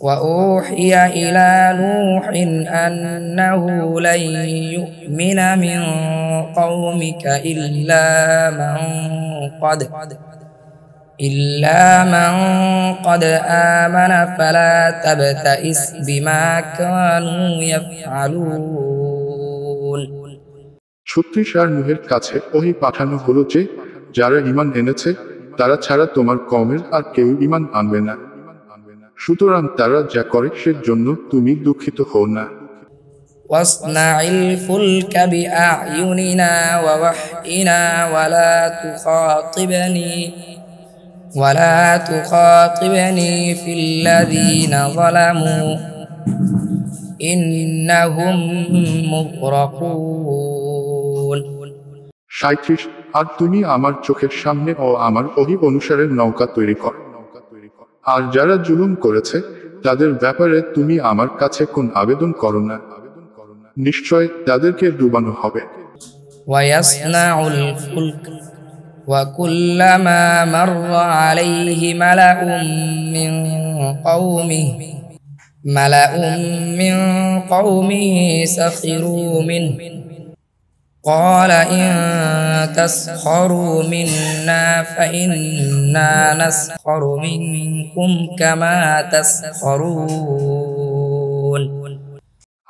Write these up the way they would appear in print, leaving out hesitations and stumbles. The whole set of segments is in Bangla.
وأوحي إلى نوح أنه لن يؤمن من قومك إلا من قد آمن فلا تبتئس بما كانوا يفعلون। 36 আর নূহের কাছে ওহী পাঠানো হলো যে যারা ঈমান এনেছে তারা ছাড়া তোমার কওমের আর কেউ ঈমান আনবে না, সুতরাং তারা যা করে সের জন্য তুমি দুঃখিত হও না। واصنع الفلك بأعيننا ووحينا ولا تخاطبني في الذين ظلموا إنهم مغرقون। 37 আর তুমি আমার চোখের সামনে ও আমার ওহী অনুসারে নৌকা তৈরি কর, আর যারা জুলুম করেছে তাদের ব্যাপারে তুমি আমার কাছে কোন আবেদন করো না, নিশ্চয় তাদেরকে ডুবানো হবে। ويصنع الفلك وكلما مر عليه ملأ من قومه سخروا منه قال إن تسخروا منا فإنا نسخر منكم كما تسخرون।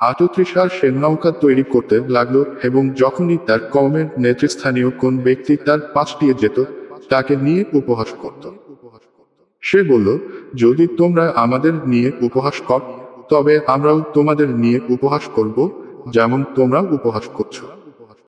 38 আর সে নৌকা তৈরি করতে লাগলো এবং যখনই তার কওমের নেতৃস্থানীয় কোন ব্যক্তি তার পাশ দিয়ে যেত তাকে নিয়ে উপহাস করত। সে বলল, যদি তোমরা আমাদের নিয়ে উপহাস কর তবে আমরাও তোমাদের নিয়ে উপহাস করব যেমন তোমরা উপহাস করছো।